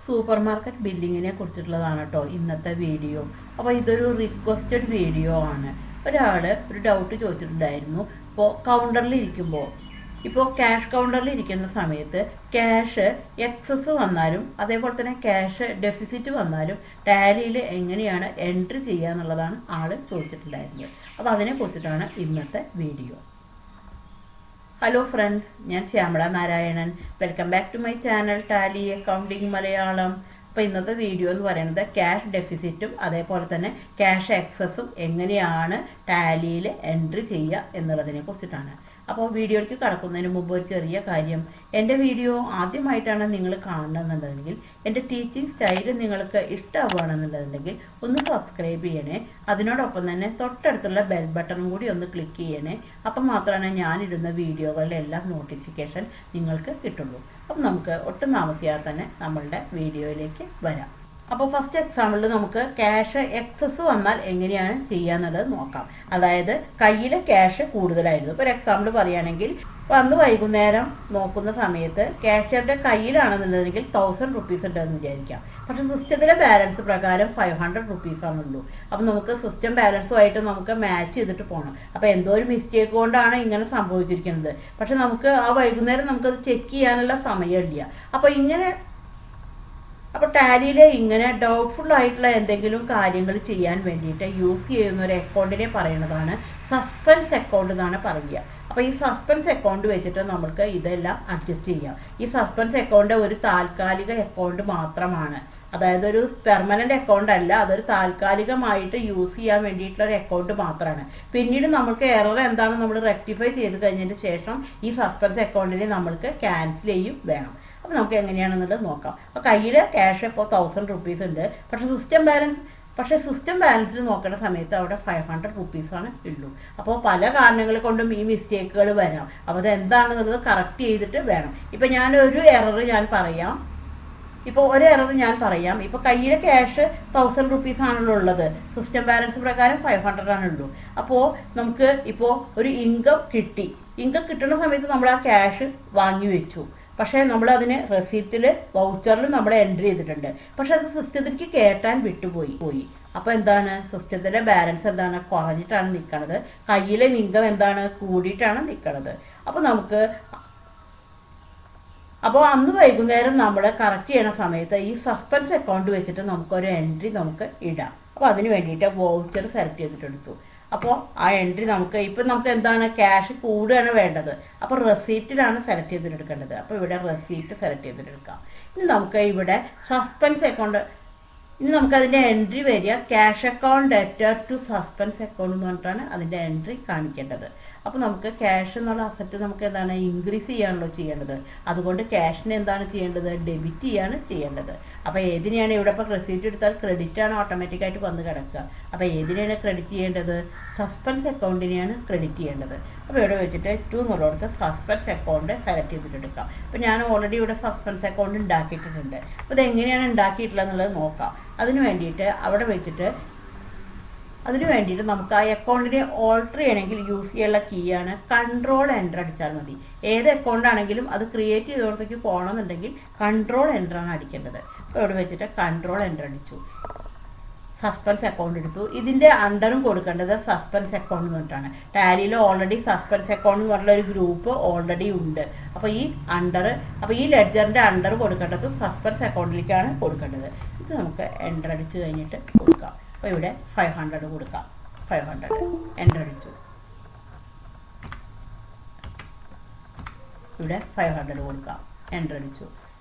Supermarket ബില്ലിങ്ങിനെ കുറിച്ചിട്ടുള്ളതാണ് കേട്ടോ ഇന്നത്തെ video. അപ്പോൾ ഇതൊരു റിക്വസ്റ്റഡ് വീഡിയോ ആണ്. ഒരാൾ ഒരു ഡൗട്ട് ചോദിച്ചിട്ടുണ്ടായിരുന്നു. ഇപ്പോൾ ക്യാഷ് കൗണ്ടറിൽ ഇരിക്കുന്ന സമയത്ത് ക്യാഷ് എക്സസ് വന്നാലും അതേപോലെ തന്നെ ക്യാഷ് ഡെഫിസിറ്റ് വന്നാലും ടാലിയിൽ എങ്ങനെയാണ് എൻട്രി ചെയ്യുക എന്നുള്ളതാണ് ആൾ ചോദിച്ചിട്ടുണ്ടായിരുന്നത്. അപ്പോൾ അതിനെക്കുറിച്ചിട്ടാണ് ഇന്നത്തെ വീഡിയോ. ഹലോ ഫ്രണ്ട്സ്, ഞാൻ Shyamala Narayanan. Welcome back to my channel Tally accounting Malayalam. അപ്പോൾ ഇന്നത്തെ വീഡിയോ എന്ന് പറയുന്നത് ക്യാഷ് ഡെഫിസിറ്റും അതേപോലെ തന്നെ ക്യാഷ് എക്സസും എങ്ങനെയാണ് ടാലിയിൽ എൻട്രി ചെയ്യുക എന്നുള്ളതിനെ കുറിച്ചിട്ടാണ്. അപ്പോൾ വീഡിയോയ്ക്ക് കടക്കുന്നതിന് മുമ്പ് ഒരു ചെറിയ കാര്യം. എൻ്റെ വീഡിയോ ആദ്യമായിട്ടാണ് നിങ്ങൾ കാണണമെന്നുണ്ടെങ്കിൽ എൻ്റെ ടീച്ചിങ് സ്റ്റൈല് നിങ്ങൾക്ക് ഇഷ്ടമാവുകയാണെന്നുണ്ടെങ്കിൽ ഒന്ന് സബ്സ്ക്രൈബ് ചെയ്യണേ. അതിനോടൊപ്പം തന്നെ തൊട്ടടുത്തുള്ള ബെൽ ബട്ടണും കൂടി ഒന്ന് ക്ലിക്ക് ചെയ്യണേ. അപ്പം മാത്രമാണ് ഞാനിടുന്ന വീഡിയോകളുടെ എല്ലാം നോട്ടിഫിക്കേഷൻ നിങ്ങൾക്ക് കിട്ടുള്ളൂ. അപ്പം നമുക്ക് ഒട്ടും താമസിയാതെ തന്നെ നമ്മളുടെ വീഡിയോയിലേക്ക് വരാം. അപ്പോൾ ഫസ്റ്റ് എക്സാമ്പിളിൽ നമുക്ക് ക്യാഷ് എക്സസ് വന്നാൽ എങ്ങനെയാണ് ചെയ്യാന്നുള്ളത് നോക്കാം. അതായത് കയ്യിലെ ക്യാഷ് കൂടുതലായിരുന്നു. ഇപ്പോൾ ഒരു എക്സാമ്പിൾ പറയുകയാണെങ്കിൽ, അന്ന് വൈകുന്നേരം നോക്കുന്ന സമയത്ത് ക്യാഷ്യറുടെ കയ്യിലാണെന്നുണ്ടെങ്കിൽ 1000 റുപ്പീസ് ഉണ്ടെന്ന് വിചാരിക്കാം. പക്ഷെ സിസ്റ്റത്തിലെ ബാലൻസ് പ്രകാരം 500 റുപ്പീസ് ആണുള്ളൂ. അപ്പം നമുക്ക് സിസ്റ്റം ബാലൻസുമായിട്ട് നമുക്ക് മാച്ച് ചെയ്തിട്ട് പോകണം. അപ്പോൾ എന്തോ ഒരു മിസ്റ്റേക്ക് കൊണ്ടാണ് ഇങ്ങനെ സംഭവിച്ചിരിക്കുന്നത്. പക്ഷെ നമുക്ക് ആ വൈകുന്നേരം നമുക്കത് ചെക്ക് ചെയ്യാനുള്ള സമയമില്ല. അപ്പോൾ ടാലിയിൽ ഇങ്ങനെ ഡൗട്ട്ഫുൾ ആയിട്ടുള്ള എന്തെങ്കിലും കാര്യങ്ങൾ ചെയ്യാൻ വേണ്ടിയിട്ട് യൂസ് ചെയ്യുന്ന ഒരു അക്കൗണ്ടിനെ പറയുന്നതാണ് സസ്പെൻസ് അക്കൗണ്ട് എന്നാണ് പറയുക. അപ്പോൾ ഈ സസ്പെൻസ് അക്കൗണ്ട് വെച്ചിട്ട് നമുക്ക് ഇതെല്ലാം അഡ്ജസ്റ്റ് ചെയ്യാം. ഈ സസ്പെൻസ് അക്കൗണ്ട് ഒരു താൽക്കാലിക അക്കൗണ്ട് മാത്രമാണ്. അതായത് ഒരു പെർമനന്റ് അക്കൗണ്ട് അല്ല, അതൊരു താൽക്കാലികമായിട്ട് യൂസ് ചെയ്യാൻ വേണ്ടിയിട്ടുള്ള ഒരു അക്കൗണ്ട് മാത്രമാണ്. പിന്നീട് നമുക്ക് എറർ എന്താണ് നമ്മൾ റെക്ടിഫൈ ചെയ്ത് കഴിഞ്ഞതിന് ശേഷം ഈ സസ്പെൻസ് അക്കൗണ്ടിനെ നമ്മൾക്ക് ക്യാൻസൽ ചെയ്യും വേണം. അപ്പോൾ നമുക്ക് എങ്ങനെയാണെന്നുള്ളത് നോക്കാം. അപ്പോൾ കയ്യിൽ ക്യാഷ് ഇപ്പോൾ 1000 റുപ്പീസ് ഉണ്ട്. പക്ഷേ സിസ്റ്റം ബാലൻസിൽ നോക്കുന്ന സമയത്ത് അവിടെ 500 റുപ്പീസാണ് ഉള്ളൂ. അപ്പോൾ പല കാരണങ്ങൾ കൊണ്ടും ഈ മിസ്റ്റേക്കുകൾ വരാം. അപ്പോൾ അത് എന്താണെന്നുള്ളത് കറക്റ്റ് ചെയ്തിട്ട് വേണം. ഇപ്പം ഒരു എറർ ഞാൻ പറയാം. ഇപ്പോൾ കയ്യിലെ ക്യാഷ് 1000 റുപ്പീസ് ആണല്ലോ ഉള്ളത്. സിസ്റ്റം ബാലൻസ് പ്രകാരം 500 ആണുള്ളൂ. അപ്പോൾ നമുക്ക് ഇപ്പോൾ ഒരു ഇൻകം കിട്ടുന്ന സമയത്ത് നമ്മൾ ആ ക്യാഷ് വാങ്ങി വെച്ചു. പക്ഷേ നമ്മൾ അതിന് റെസീപ്റ്റിൽ വൗച്ചറിൽ നമ്മൾ എൻട്രി ചെയ്തിട്ടുണ്ട്. പക്ഷെ അത് സിസ്റ്റത്തിലേക്ക് കയറ്റാൻ വിട്ടുപോയി. അപ്പോൾ എന്താണ്, സിസ്റ്റത്തിലെ ബാലൻസ് എന്താണ്, കുറഞ്ഞിട്ടാണ് നിൽക്കുന്നത്. കയ്യിലെ ഇൻകം എന്താണ്, കൂടിയിട്ടാണ് നിൽക്കുന്നത്. അപ്പോൾ അന്ന് വൈകുന്നേരം നമ്മൾ കറക്റ്റ് ചെയ്യണ സമയത്ത് ഈ സസ്പെൻസ് അക്കൗണ്ട് വെച്ചിട്ട് നമുക്കൊരു എൻട്രി നമുക്ക് ഇടാം. അപ്പോൾ അതിന് വേണ്ടിയിട്ട് വൗച്ചർ സെലക്ട് ചെയ്തിട്ടെടുത്തു. അപ്പോൾ ആ എൻട്രി നമുക്ക് എന്താണ്, ക്യാഷ് കൂടുകയാണ് വേണ്ടത്. അപ്പോൾ റെസീപ്റ്റിലാണ് സെലക്ട് ചെയ്തിട്ടെടുക്കേണ്ടത്. അപ്പോൾ ഇവിടെ റെസീപ്റ്റ് സെലക്ട് ചെയ്തിട്ടെടുക്കാം. ഇനി നമുക്ക് ഇവിടെ സസ്പെൻസ് അക്കൗണ്ട്, ഇനി നമുക്കതിൻ്റെ എൻട്രി വരിക cash account debtor to suspense account എന്ന് പറഞ്ഞിട്ടാണ് അതിൻ്റെ എൻട്രി കാണിക്കേണ്ടത്. അപ്പോൾ നമുക്ക് ക്യാഷ് എന്നുള്ള അസറ്റ് നമുക്ക് എന്താണ്, ഇൻക്രീസ് ചെയ്യാണല്ലോ ചെയ്യേണ്ടത്. അതുകൊണ്ട് ക്യാഷിനെ എന്താണ് ചെയ്യേണ്ടത്, ഡെബിറ്റ് ചെയ്യാണ് ചെയ്യേണ്ടത്. അപ്പോൾ ഏതിനെയാണ് ഇവിടെ ഇപ്പോൾ റെസീപ്റ്റ് എടുത്താൽ ക്രെഡിറ്റാണ് ഓട്ടോമാറ്റിക്കായിട്ട് വന്ന് കിടക്കുക. അപ്പോൾ ഏതിനെയാണ് ക്രെഡിറ്റ് ചെയ്യേണ്ടത്, സസ്പെൻസ് അക്കൗണ്ടിനെയാണ് ക്രെഡിറ്റ് ചെയ്യേണ്ടത്. അപ്പോൾ ഇവിടെ വെച്ചിട്ട് 2 എന്നുള്ളടത്ത് സസ്പെൻസ് അക്കൗണ്ട് സെലക്ട് ചെയ്തിട്ടെടുക്കാം. അപ്പോൾ ഞാൻ ഓൾറെഡി ഇവിടെ സസ്പെൻസ് അക്കൗണ്ട് ഉണ്ടാക്കിയിട്ടുണ്ട്. അപ്പോൾ ഇതെങ്ങനെയാണ് ഉണ്ടാക്കിയിട്ടുള്ളത് എന്നുള്ളത് നോക്കാം. അതിന് വേണ്ടിയിട്ട് നമുക്ക് ആ അക്കൗണ്ടിനെ ഓൾട്ടർ ചെയ്യണമെങ്കിൽ യൂസ് ചെയ്യാനുള്ള കീ ആണ് കൺട്രോൾ എൻ്റർ അടിച്ചാൽ മതി. ഏത് അക്കൗണ്ട് ആണെങ്കിലും അത് ക്രിയേറ്റ് ചെയ്തോടത്തേക്ക് പോകണമെന്നുണ്ടെങ്കിൽ കൺട്രോൾ എൻ്റർ ആണ് അടിക്കേണ്ടത്. അപ്പോൾ ഇവിടെ വെച്ചിട്ട് കൺട്രോൾ എൻ്റർ അടിച്ചു, സസ്പെൻസ് അക്കൗണ്ട് എടുത്തു. ഇതിൻ്റെ അണ്ടറും കൊടുക്കേണ്ടത് സസ്പെൻസ് അക്കൗണ്ട് എന്ന് പറഞ്ഞിട്ടാണ്. ടാലിയിൽ ഓൾറെഡി സസ്പെൻസ് അക്കൗണ്ട് എന്ന് പറഞ്ഞ ഒരു ഗ്രൂപ്പ് ഓൾറെഡി ഉണ്ട്. അപ്പോൾ ഈ ലെഡ്ജറിൻ്റെ അണ്ടർ കൊടുക്കേണ്ടത് സസ്പെൻസ് അക്കൗണ്ടിലേക്കാണ് കൊടുക്കേണ്ടത്. ഇത് നമുക്ക് എൻ്റർ അടിച്ച് കഴിഞ്ഞിട്ട് കൊടുക്കാം. അപ്പോൾ ഇവിടെ 500 കൊടുക്കാം. 500 എൻ്റർ അടിച്ചു. ഇവിടെ 500 കൊടുക്കാം, എൻ്റർ അടിച്ചു.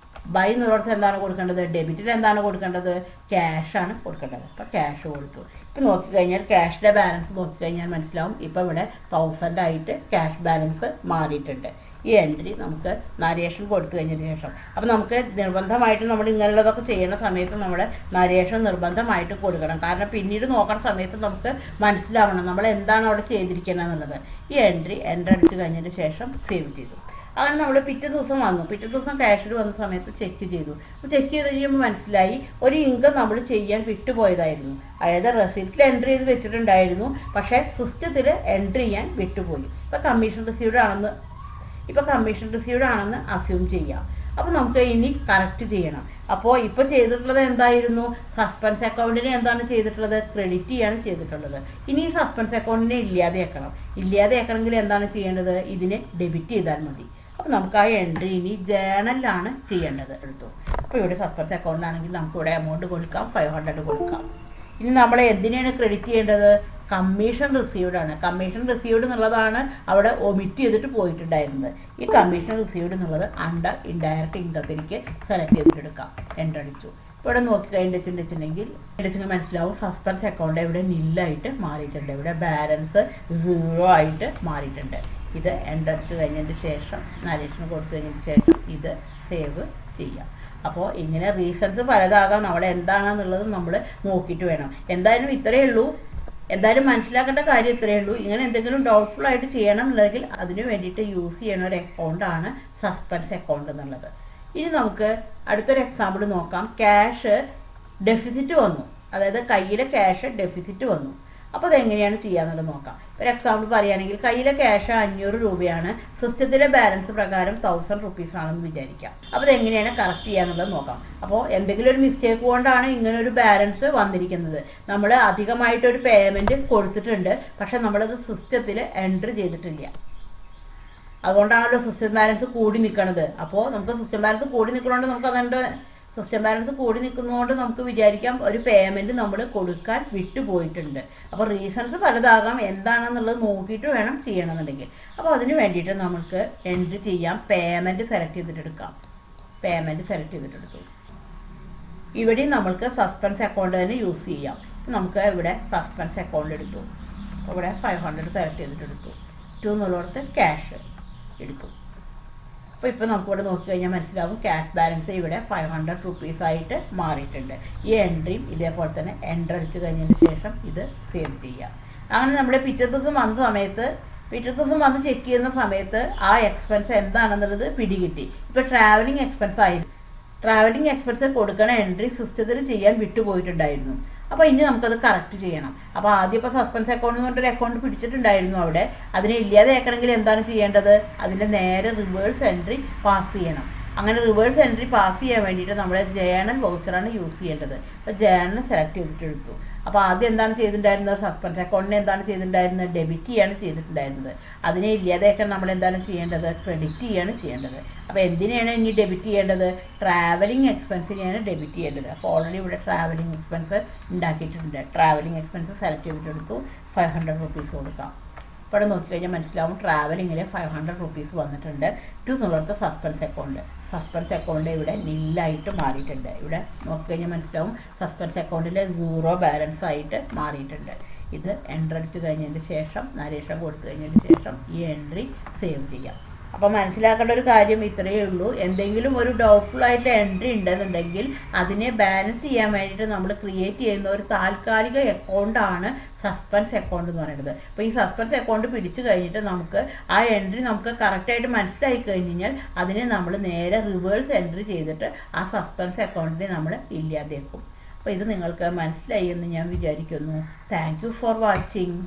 ബൈ എന്നുള്ളടത്ത് എന്താണ് കൊടുക്കേണ്ടത്, ഡെബിറ്റിൽ എന്താണ് കൊടുക്കേണ്ടത്, ക്യാഷാണ് കൊടുക്കേണ്ടത്. അപ്പോൾ ക്യാഷ് കൊടുത്തു. ഇപ്പം നോക്കിക്കഴിഞ്ഞാൽ ക്യാഷിൻ്റെ ബാലൻസ് നോക്കിക്കഴിഞ്ഞാൽ മനസ്സിലാവും. ഇപ്പോൾ ഇവിടെ 1000 ആയിട്ട് ക്യാഷ് ബാലൻസ് മാറിയിട്ടുണ്ട്. ഈ എൻട്രി നമുക്ക് നരേഷൻ കൊടുത്തു കഴിഞ്ഞതിന് ശേഷം, അപ്പോൾ നമുക്ക് നിർബന്ധമായിട്ട് നമ്മൾ ഇങ്ങനെയുള്ളതൊക്കെ ചെയ്യുന്ന സമയത്ത് നമ്മുടെ നരേഷൻ നിർബന്ധമായിട്ട് കൊടുക്കണം. കാരണം പിന്നീട് നോക്കുന്ന സമയത്ത് നമുക്ക് മനസ്സിലാവണം നമ്മൾ എന്താണ് അവിടെ ചെയ്തിരിക്കുന്നത് എന്നുള്ളത്. ഈ എൻട്രി അടിച്ചു കഴിഞ്ഞതിന് ശേഷം സേവ് ചെയ്തു. അങ്ങനെ നമ്മൾ പിറ്റേ ദിവസം ക്യാഷിൽ വന്ന സമയത്ത് ചെക്ക് ചെയ്തു. അപ്പോൾ ചെക്ക് ചെയ്ത് കഴിയുമ്പോൾ മനസ്സിലായി ഒരു ഇൻകം നമ്മൾ ചെയ്യാൻ വിട്ടുപോയതായിരുന്നു. അതായത് റെസിപ്റ്റിൽ എൻട്രി ചെയ്ത് വെച്ചിട്ടുണ്ടായിരുന്നു, പക്ഷേ സിസ്റ്റത്തിൽ എൻട്രി ചെയ്യാൻ വിട്ടുപോയി. ഇപ്പോൾ കമ്മീഷൻ റിസീവ്ഡ് ആണെന്ന് അസ്യൂം ചെയ്യാം. അപ്പോൾ നമുക്ക് ഇനി കറക്റ്റ് ചെയ്യണം. അപ്പോൾ ഇപ്പോൾ ചെയ്തിട്ടുള്ളത് എന്തായിരുന്നു? സസ്പെൻസ് അക്കൗണ്ടിനെ എന്താണ് ചെയ്തിട്ടുള്ളത്? ക്രെഡിറ്റ് ചെയ്യാണ് ചെയ്തിട്ടുള്ളത്. ഇനി ഈ സസ്പെൻസ് അക്കൗണ്ടിനെ ഇല്ലാതെയാക്കണമെങ്കിൽ എന്താണ് ചെയ്യേണ്ടത്? ഇതിനെ ഡെബിറ്റ് ചെയ്താൽ മതി. അപ്പോൾ നമുക്ക് ആ എൻട്രി ഇനി ജേണലിലാണ് ചെയ്യേണ്ടത്. എടുത്തു. അപ്പോൾ ഇവിടെ സസ്പെൻസ് അക്കൗണ്ടിലാണെങ്കിൽ നമുക്ക് ഇവിടെ എമൗണ്ട് കൊടുക്കാം, 500 കൊടുക്കാം. ഇനി നമ്മൾ എന്തിനാണ് ക്രെഡിറ്റ് ചെയ്യേണ്ടത്? കമ്മീഷൻ റിസീവ്ഡ് ആണ്. കമ്മീഷൻ റിസീവ്ഡ് എന്നുള്ളതാണ് അവിടെ ഒമിറ്റ് ചെയ്തിട്ട് പോയിട്ടുണ്ടായിരുന്നത്. ഈ കമ്മീഷൻ റിസീവ്ഡ് എന്നുള്ളത് അണ്ടർ ഇൻഡയറക്റ്റ് ഇൻകത്തിലേക്ക് സെലക്ട് ചെയ്തിട്ടെടുക്കാം. എൻ്റർ അടിച്ചു. ഇവിടെ നോക്കി കഴിഞ്ഞിട്ടുണ്ടെങ്കിൽ മനസ്സിലാവും സസ്പെൻസ് അക്കൗണ്ട് ഇവിടെ നില്ലായിട്ട് മാറിയിട്ടുണ്ട്. ഇവിടെ ബാലൻസ് 0 ആയിട്ട് മാറിയിട്ടുണ്ട്. ഇത് എൻ്റർ അടിച്ച് കഴിഞ്ഞതിന് ശേഷം നരേഷൻ കൊടുത്തു കഴിഞ്ഞതിന് ശേഷം ഇത് സേവ് ചെയ്യാം. അപ്പോൾ ഇങ്ങനെ റീസൺസ് പലതാകാം. നമ്മൾ എന്താണെന്നുള്ളത് നമ്മൾ നോക്കിയിട്ട് വേണം. എന്തായാലും ഇത്രയേ ഉള്ളൂ. എന്തായാലും മനസ്സിലാക്കേണ്ട കാര്യം ഇത്രയേ ഉള്ളൂ. ഇങ്ങനെ എന്തെങ്കിലും ഡൗട്ട്ഫുൾ ആയിട്ട് ചെയ്യണം എന്നുണ്ടെങ്കിൽ അതിന് വേണ്ടിയിട്ട് യൂസ് ചെയ്യുന്ന ഒരു അക്കൗണ്ടാണ് സസ്പെൻസ് അക്കൗണ്ട് എന്നുള്ളത്. ഇനി നമുക്ക് അടുത്തൊരു എക്സാമ്പിൾ നോക്കാം. ക്യാഷ് ഡെഫിസിറ്റ് വന്നു, അതായത് കയ്യിലെ ക്യാഷ് ഡെഫിസിറ്റ് വന്നു. അപ്പോൾ അതെങ്ങനെയാണ് ചെയ്യാന്നുള്ളത് നോക്കാം. ഒരു എക്സാമ്പിൾ പറയുകയാണെങ്കിൽ കയ്യിലെ ക്യാഷ് 500 രൂപയാണ്, സിസ്റ്റത്തിലെ ബാലൻസ് പ്രകാരം 1000 റുപ്പീസ് ആണെന്ന് വിചാരിക്കാം. അപ്പോൾ അതെങ്ങനെയാണ് കറക്റ്റ് ചെയ്യാന്നുള്ളത് നോക്കാം. അപ്പോൾ എന്തെങ്കിലും ഒരു മിസ്റ്റേക്ക് കൊണ്ടാണ് ഇങ്ങനെ ഒരു ബാലൻസ് വന്നിരിക്കുന്നത്. നമ്മൾ അധികമായിട്ടൊരു പേയ്മെൻറ്റ് കൊടുത്തിട്ടുണ്ട്, പക്ഷെ നമ്മളത് സിസ്റ്റത്തിൽ എൻട്രി ചെയ്തിട്ടില്ല. അതുകൊണ്ടാണല്ലോ സിസ്റ്റം ബാലൻസ് കൂടി നിൽക്കുന്നത്. അപ്പോൾ നമുക്ക് സിസ്റ്റം ബാലൻസ് കൂടി നിൽക്കുന്നതുകൊണ്ട് നമുക്ക് അതിൻ്റെ സിസ്റ്റം ബാലൻസ് കൂടി നിൽക്കുന്നതുകൊണ്ട് നമുക്ക് വിചാരിക്കാം ഒരു പേയ്മെൻറ്റ് നമ്മൾ കൊടുക്കാൻ വിട്ടുപോയിട്ടുണ്ട്. അപ്പോൾ റീസൺസ് പലതാകാം. എന്താണെന്നുള്ളത് നോക്കിയിട്ട് വേണം ചെയ്യണമെന്നുണ്ടെങ്കിൽ. അപ്പോൾ അതിന് വേണ്ടിയിട്ട് നമുക്ക് എൻട്രി ചെയ്യാം. പേയ്മെൻറ്റ് സെലക്ട് ചെയ്തിട്ടെടുക്കാം. പേയ്മെൻറ്റ് സെലക്ട് ചെയ്തിട്ടെടുത്തു. ഇവിടെ നമ്മൾക്ക് സസ്പെൻസ് അക്കൗണ്ട് തന്നെ യൂസ് ചെയ്യാം. നമുക്ക് ഇവിടെ സസ്പെൻസ് അക്കൗണ്ട് എടുത്തു. അപ്പോൾ ഇവിടെ 500 സെലക്ട് ചെയ്തിട്ടെടുത്തു. 2 എന്നുള്ളടത്ത് ക്യാഷ് എടുത്തു. അപ്പോൾ ഇപ്പോൾ നമുക്കിവിടെ നോക്കിക്കഴിഞ്ഞാൽ മനസ്സിലാവും ക്യാഷ് ബാലൻസ് ഇവിടെ 500 റുപ്പീസ് ആയിട്ട് മാറിയിട്ടുണ്ട്. ഈ എൻട്രിയും ഇതേപോലെ തന്നെ എൻ്റർ അടിച്ചു കഴിഞ്ഞതിന് ശേഷം ഇത് സേവ് ചെയ്യാം. അങ്ങനെ നമ്മൾ പിറ്റേ ദിവസം വന്ന് ചെക്ക് ചെയ്യുന്ന സമയത്ത് ആ എക്സ്പെൻസ് എന്താണെന്നുള്ളത് പിടികിട്ടി. ഇപ്പോൾ ട്രാവലിംഗ് എക്സ്പെൻസ് കൊടുക്കണ എൻട്രി സിസ്റ്റത്തിൽ ചെയ്യാൻ വിട്ടുപോയിട്ടുണ്ടായിരുന്നു. അപ്പോൾ ഇനി നമുക്കത് കറക്റ്റ് ചെയ്യണം. അപ്പോൾ ആദ്യം ഇപ്പോൾ സസ്പെൻസ് അക്കൗണ്ട് എന്ന് പറഞ്ഞൊരു അക്കൗണ്ട് പിടിച്ചിട്ടുണ്ടായിരുന്നു. അവിടെ അതിനെ ഇല്ലാതെയാക്കണമെങ്കിൽ എന്താണ് ചെയ്യേണ്ടത്? അതിൻ്റെ നേരെ റിവേഴ്സ് എൻട്രി പാസ് ചെയ്യണം. അങ്ങനെ റിവേഴ്സ് എൻട്രി പാസ് ചെയ്യാൻ വേണ്ടിയിട്ട് നമ്മൾ ജേണൽ വൗച്ചറാണ് യൂസ് ചെയ്യേണ്ടത്. അപ്പോൾ ജേണൽ സെലക്ട് ചെയ്തിട്ടെടുത്തു. അപ്പോൾ ആദ്യം എന്താണ് ചെയ്തിട്ടുണ്ടായിരുന്നത്? സസ്പെൻസ് അക്കൗണ്ടിനെ എന്താണ് ചെയ്തിട്ടുണ്ടായിരുന്നത്? ഡെബിറ്റ് ചെയ്യാണ് ചെയ്തിട്ടുണ്ടായിരുന്നത്. അതിനെ ഇല്ലാതെയൊക്കെ നമ്മൾ എന്താണ് ചെയ്യേണ്ടത്? ക്രെഡിറ്റ് ചെയ്യാണ് ചെയ്യേണ്ടത്. അപ്പോൾ എന്തിനാണ് ഇനി ഡെബിറ്റ് ചെയ്യേണ്ടത്? ട്രാവലിംഗ് എക്സ്പെൻസിനെയാണ് ഡെബിറ്റ് ചെയ്യേണ്ടത്. അപ്പോൾ ഓൾറെഡി ഇവിടെ ട്രാവലിംഗ് എക്സ്പെൻസ് ഉണ്ടാക്കിയിട്ടുണ്ട്. ട്രാവലിംഗ് എക്സ്പെൻസ് സെലക്ട് ചെയ്തിട്ടെടുത്തു. 500 റുപ്പീസ് കൊടുക്കാം. ഇവിടെ നോക്കിക്കഴിഞ്ഞാൽ മനസ്സിലാവും ട്രാവലിങ്ങിൽ 500 റുപ്പീസ് വന്നിട്ടുണ്ട്. 2 എന്നുള്ളത് സസ്പെൻസ് അക്കൗണ്ട് ഇവിടെ നില്ലായിട്ട് മാറിയിട്ടുണ്ട്. ഇവിടെ നോക്കിക്കഴിഞ്ഞാൽ മനസ്സിലാവും സസ്പെൻസ് അക്കൗണ്ടിൽ 0 ബാലൻസ് ആയിട്ട് മാറിയിട്ടുണ്ട്. ഇത് എൻട്രി അടിച്ചു കഴിഞ്ഞതിന് ശേഷം നരേഷൻ കൊടുത്തു കഴിഞ്ഞതിന് ശേഷം ഈ എൻട്രി സേവ് ചെയ്യാം. അപ്പോൾ മനസ്സിലാക്കേണ്ട ഒരു കാര്യം ഇത്രയേ ഉള്ളൂ. എന്തെങ്കിലും ഒരു ഡൗട്ട്ഫുൾ ആയിട്ട് എൻട്രി ഉണ്ടെന്നുണ്ടെങ്കിൽ അതിനെ ബാലൻസ് ചെയ്യാൻ വേണ്ടിയിട്ട് നമ്മൾ ക്രിയേറ്റ് ചെയ്യുന്ന ഒരു താൽക്കാലിക അക്കൗണ്ടാണ് സസ്പെൻസ് അക്കൗണ്ട് എന്ന് പറയുന്നത്. അപ്പോൾ ഈ സസ്പെൻസ് അക്കൗണ്ട് പിടിച്ചു കഴിഞ്ഞിട്ട് നമുക്ക് ആ എൻട്രി നമുക്ക് കറക്റ്റായിട്ട് മനസ്സിലായി കഴിഞ്ഞാൽ അതിനെ നമ്മൾ നേരെ റിവേഴ്സ് എൻട്രി ചെയ്തിട്ട് ആ സസ്പെൻസ് അക്കൗണ്ടിനെ നമ്മൾ ഇല്ലാതെയാക്കും. അപ്പോൾ ഇത് നിങ്ങൾക്ക് മനസ്സിലായി എന്ന് ഞാൻ വിചാരിക്കുന്നു. Thank you for watching.